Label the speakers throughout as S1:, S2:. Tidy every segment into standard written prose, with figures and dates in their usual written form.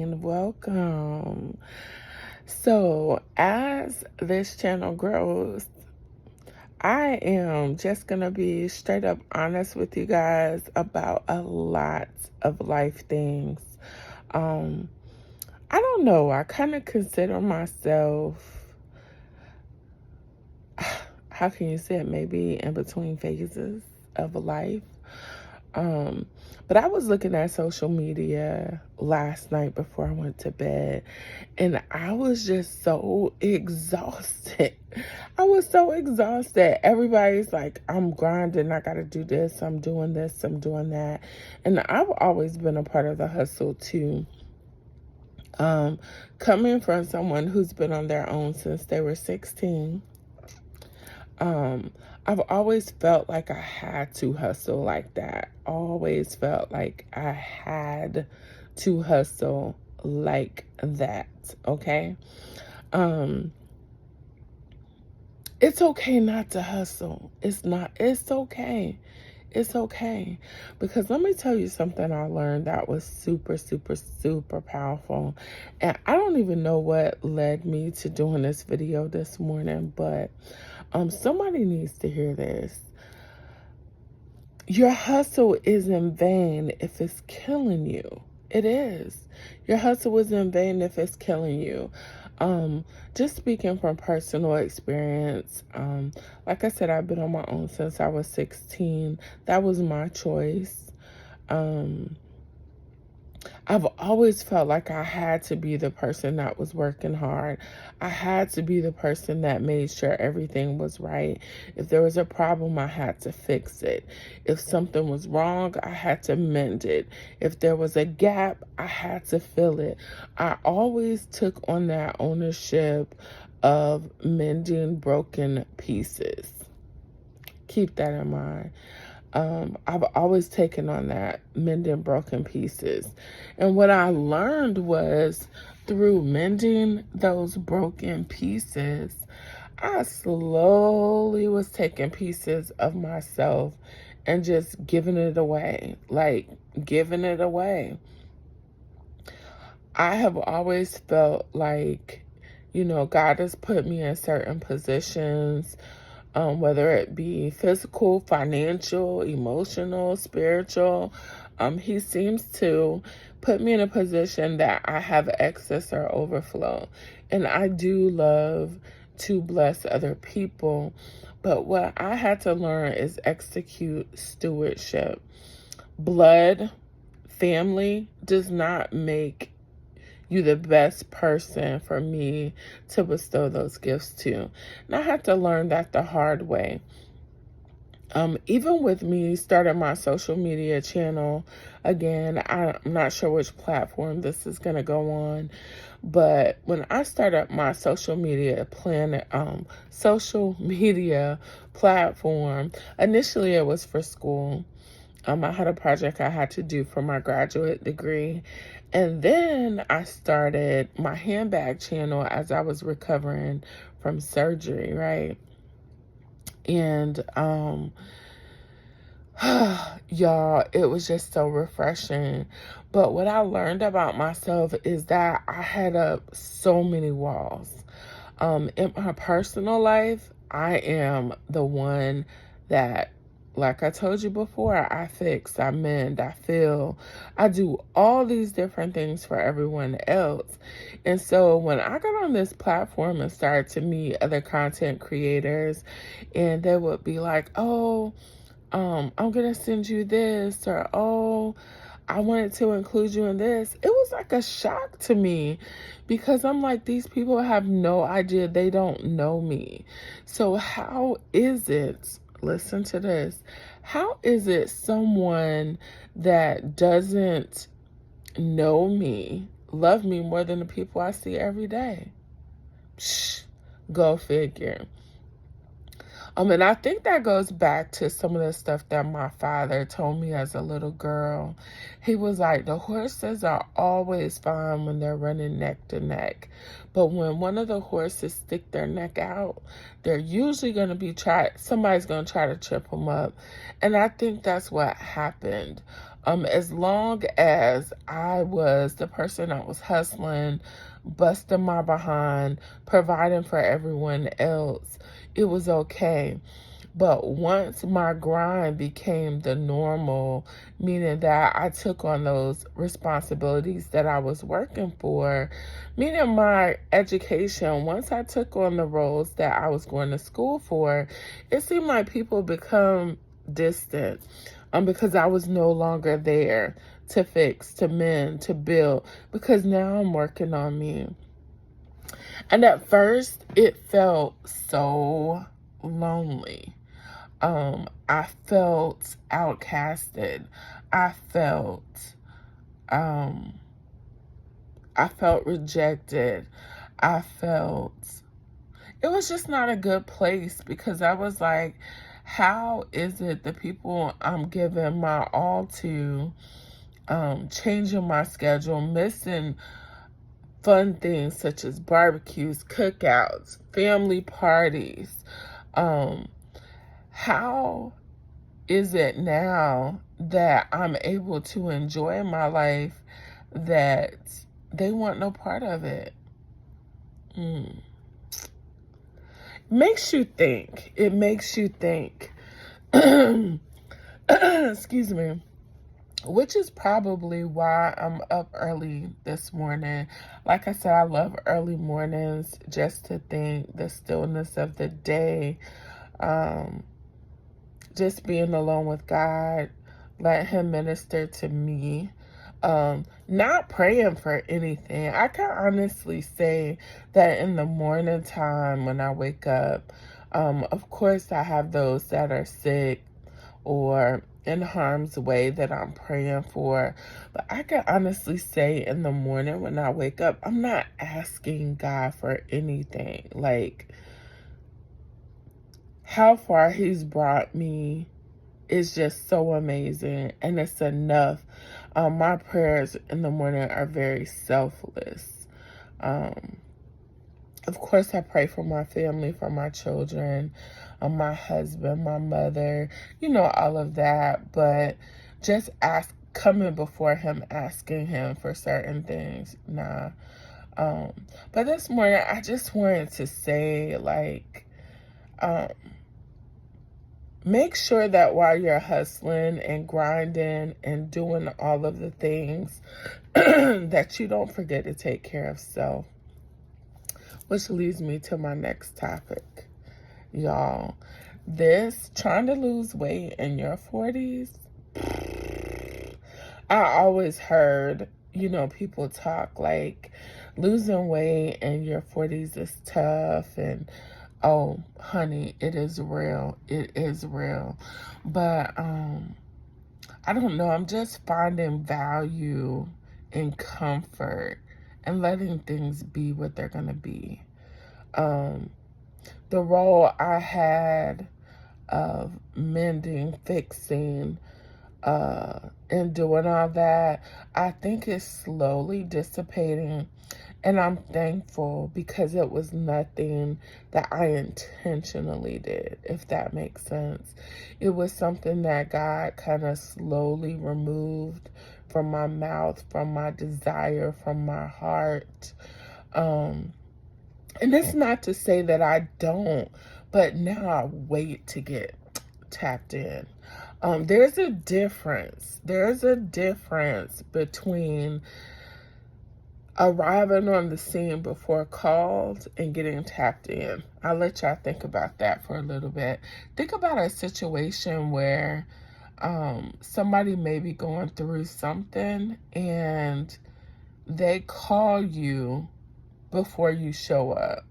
S1: and welcome. So, as this channel grows, I am just going to be straight up honest with you guys about a lot of life things. Um, I don't know. I kind of consider myself, how can you say it, maybe in between phases of life. But I was looking at social media last night before I went to bed, and I was just so exhausted. I was so exhausted. Everybody's like, I'm grinding, I gotta do this, I'm doing this, I'm doing that. And I've always been a part of the hustle too. Coming from someone who's been on their own since they were 16. I've always felt like I had to hustle like that. Always felt like I had to hustle like that. Okay. It's okay not to hustle. It's okay. It's okay. Because let me tell you something I learned that was super, super, super powerful. And I don't even know what led me to doing this video this morning, but somebody needs to hear this. Your hustle is in vain if it's killing you. It is. Your hustle is in vain if it's killing you. Just speaking from personal experience, like I said, I've been on my own since I was 16. That was my choice. I've always felt like I had to be the person that was working hard. I had to be the person that made sure everything was right. If there was a problem, I had to fix it. If something was wrong, I had to mend it. If there was a gap, I had to fill it. I always took on that ownership of mending broken pieces. Keep that in mind. I've always taken on that, mending broken pieces. And what I learned was through mending those broken pieces, I slowly was taking pieces of myself and just giving it away, like giving it away. I have always felt like, God has put me in certain positions, whether it be physical, financial, emotional, spiritual. He seems to put me in a position that I have excess or overflow. And I do love to bless other people. But what I had to learn is execute stewardship. Blood, family does not make you the best person for me to bestow those gifts to. And I had to learn that the hard way. Even with me starting my social media channel, again, I'm not sure which platform this is going to go on, but when I started my social media platform, initially it was for school. I had a project I had to do for my graduate degree. And then I started my handbag channel as I was recovering from surgery, right? And y'all, it was just so refreshing. But what I learned about myself is that I had up so many walls. In my personal life, I am the one that, like I told you before, I fix, I mend, I fill. I do all these different things for everyone else. And so when I got on this platform and started to meet other content creators, and they would be like, oh, I'm going to send you this, or, oh, I wanted to include you in this. It was like a shock to me because I'm like, these people have no idea. They don't know me. So how is it, listen to this, how is it someone that doesn't know me, love me more than the people I see every day? Shh, go figure. And I think that goes back to some of the stuff that my father told me as a little girl. He was like, the horses are always fine when they're running neck to neck. But when one of the horses stick their neck out, they're usually going to be somebody's going to try to trip them up. And I think that's what happened. As long as I was the person that was hustling, busting my behind, providing for everyone else, it was okay. But once my grind became the normal, meaning that I took on those responsibilities that I was working for, meaning my education, once I took on the roles that I was going to school for, it seemed like people become distant, because I was no longer there to fix, to mend, to build, because now I'm working on me. And at first, it felt so lonely. I felt outcasted. I felt, um, I felt rejected. I felt it was just not a good place, because I was like, how is it the people I'm giving my all to, changing my schedule, missing fun things such as barbecues, cookouts, family parties, um, how is it now that I'm able to enjoy my life that they want no part of it? Makes you think. It makes you think. Excuse me. Which is probably why I'm up early this morning. Like I said, I love early mornings just to think the stillness of the day. Just being alone with God, let Him minister to me. Not praying for anything. I can honestly say that in the morning time when I wake up, of course I have those that are sick or in harm's way that I'm praying for. But I can honestly say in the morning when I wake up, I'm not asking God for anything. Like, how far He's brought me is just so amazing, and it's enough. My prayers in the morning are very selfless. Of course, I pray for my family, for my children, my husband, my mother, all of that. But just coming before Him, asking Him for certain things, nah. But this morning, I just wanted to say, like, make sure that while you're hustling and grinding and doing all of the things, that you don't forget to take care of self. Which leads me to my next topic, y'all. Trying to lose weight in your 40s. I always heard, people talk like losing weight in your 40s is tough, and oh, honey, it is real. It is real. But I don't know. I'm just finding value in comfort and letting things be what they're going to be. The role I had of mending, fixing, and doing all that, I think is slowly dissipating. And I'm thankful, because it was nothing that I intentionally did, if that makes sense. It was something that God kind of slowly removed from my mouth, from my desire, from my heart. And it's not to say that I don't, but now I wait to get tapped in. There's a difference. There's a difference between arriving on the scene before called and getting tapped in. I'll let y'all think about that for a little bit. Think about a situation where somebody may be going through something and they call you before you show up.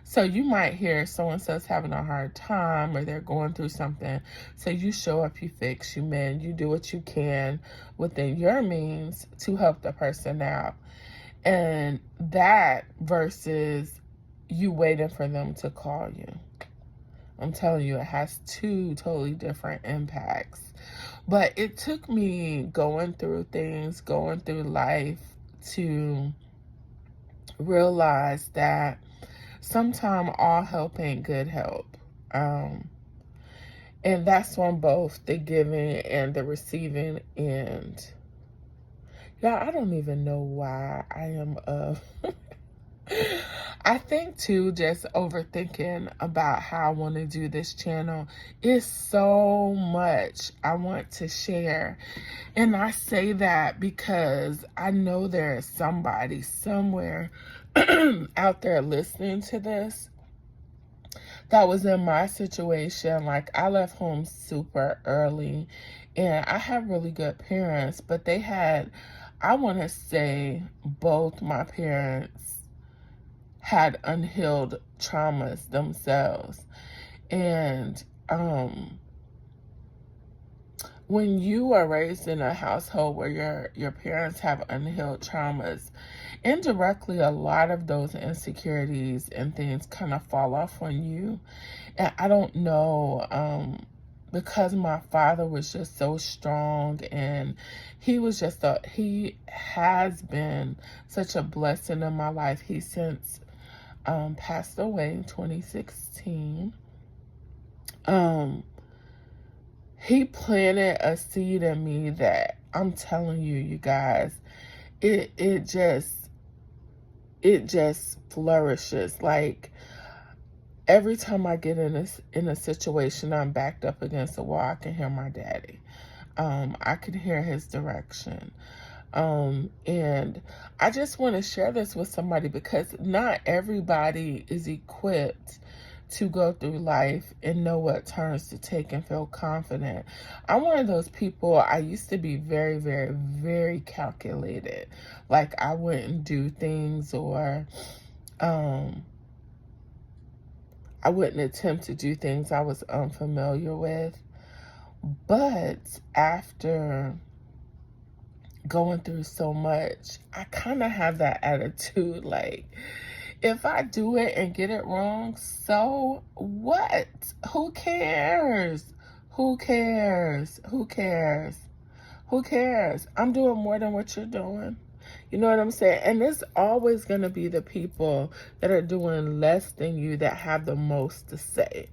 S1: So you might hear so-and-so's having a hard time, or they're going through something. So you show up, you fix, you mend, you do what you can within your means to help the person out. And that versus you waiting for them to call you. I'm telling you, it has two totally different impacts. But it took me going through things, going through life, to realize that sometimes all help ain't good help. And that's on both the giving and the receiving end. Yeah, I don't even know why I am I think too, just overthinking about how I want to do this channel is so much I want to share. And I say that because I know there is somebody somewhere out there listening to this that was in my situation. Like, I left home super early and I have really good parents, but they had, I want to say, both my parents had unhealed traumas themselves. And when you are raised in a household where your parents have unhealed traumas, indirectly a lot of those insecurities and things kind of fall off on you. And I don't know, because my father was just so strong, and he was just he has been such a blessing in my life. He since passed away in 2016. He planted a seed in me that, I'm telling you, you guys, it just flourishes. Like, every time I get in a situation, I'm backed up against the wall, I can hear my daddy. I can hear his direction. And I just want to share this with somebody because not everybody is equipped to go through life and know what turns to take and feel confident. I'm one of those people. I used to be very, very, very calculated. Like, I wouldn't do things, or I wouldn't attempt to do things I was unfamiliar with. But after going through so much, I kind of have that attitude, like, if I do it and get it wrong, so what? Who cares? Who cares? Who cares? Who cares? I'm doing more than what you're doing. You know what I'm saying? And it's always going to be the people that are doing less than you that have the most to say.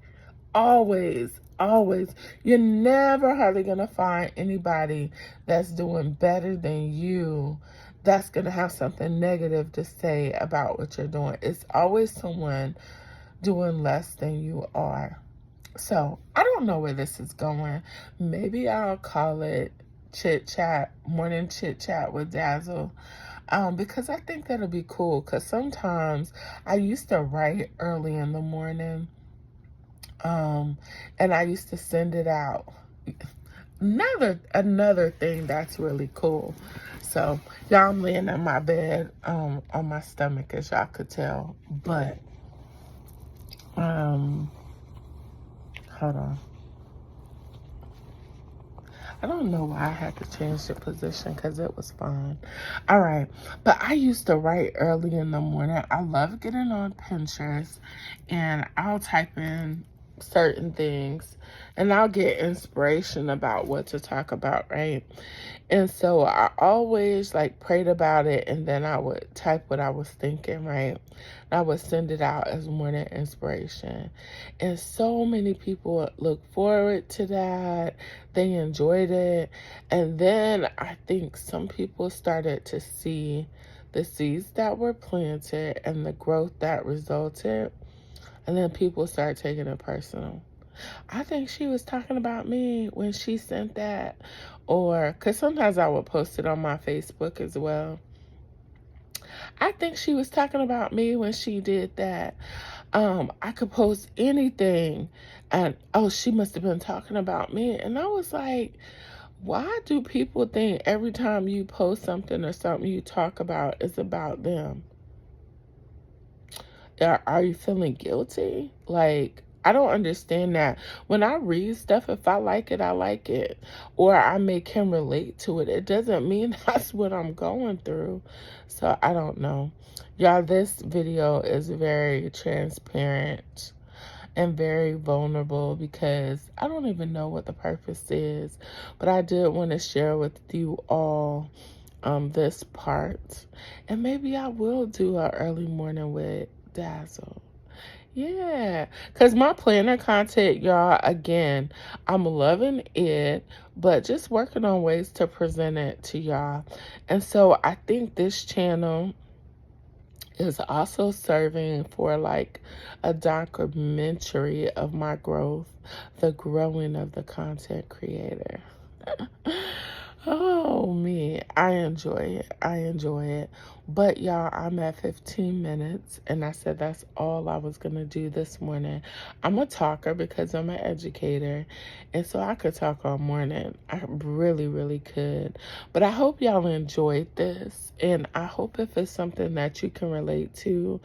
S1: Always, always. You're never hardly going to find anybody that's doing better than you that's going to have something negative to say about what you're doing. It's always someone doing less than you are. So I don't know where this is going. Maybe I'll call it chit chat, morning chit chat with Dazzle. Because I think that'll be cool. Because sometimes I used to write early in the morning. And I used to send it out. Another thing that's really cool. So, y'all, I'm laying in my bed, on my stomach, as y'all could tell. But, hold on. I don't know why I had to change the position because it was fine. All right. But I used to write early in the morning. I love getting on Pinterest and I'll type in certain things and I'll get inspiration about what to talk about, right? And so I always like prayed about it, and then I would type what I was thinking, right? And I would send it out as morning inspiration. And so many people look forward to that. They enjoyed it. And then I think some people started to see the seeds that were planted and the growth that resulted. And then people started taking it personal. I think she was talking about me when she sent that. Or, because sometimes I would post it on my Facebook as well. I think she was talking about me when she did that. I could post anything and, oh, she must have been talking about me. And I was like, why do people think every time you post something or something you talk about is about them? Are you feeling guilty? Like, I don't understand that. When I read stuff, if I like it, I like it. Or I can relate to it. It doesn't mean that's what I'm going through. So I don't know. Y'all, this video is very transparent and very vulnerable because I don't even know what the purpose is. But I did want to share with you all this part. And maybe I will do an early morning with Dazzle. Yeah, because my planner content, y'all, again, I'm loving it, but just working on ways to present it to y'all. And so I think this channel is also serving for like a documentary of my growth, the growing of the content creator. Oh, me. I enjoy it. I enjoy it. But y'all, I'm at 15 minutes, and I said that's all I was going to do this morning. I'm a talker because I'm an educator, and so I could talk all morning. I really, really could. But I hope y'all enjoyed this, and I hope if it's something that you can relate to,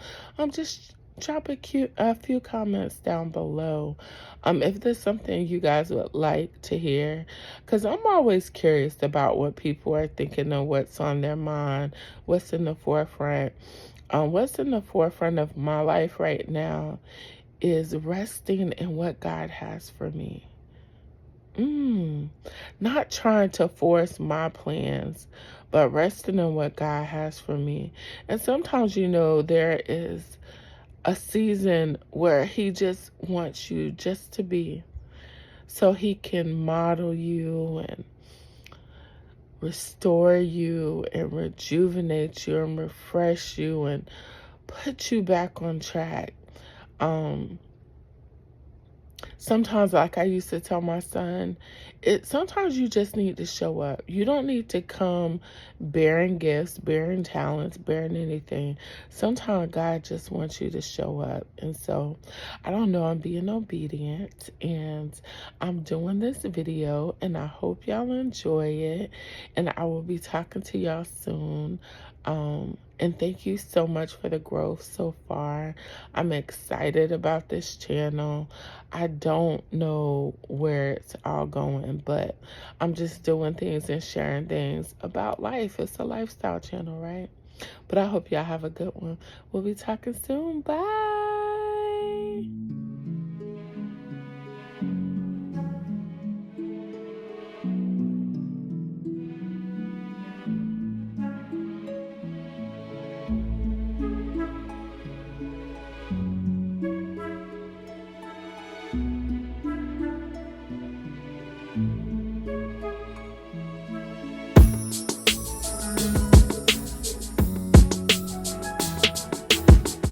S1: just drop a few comments down below. If there's something you guys would like to hear, because I'm always curious about what people are thinking and what's on their mind, what's in the forefront. What's in the forefront of my life right now is resting in what God has for me. Not trying to force my plans, but resting in what God has for me. And sometimes, there is a season where He just wants you just to be, so He can model you and restore you and rejuvenate you and refresh you and put you back on track. Sometimes, like I used to tell my son, sometimes you just need to show up. You don't need to come bearing gifts, bearing talents, bearing anything. Sometimes God just wants you to show up. And so, I don't know, I'm being obedient and I'm doing this video, and I hope y'all enjoy it. And I will be talking to y'all soon. And thank you so much for the growth so far. I'm excited about this channel. I don't know where it's all going, but I'm just doing things and sharing things about life. It's a lifestyle channel, right? But I hope y'all have a good one. We'll be talking soon. Bye.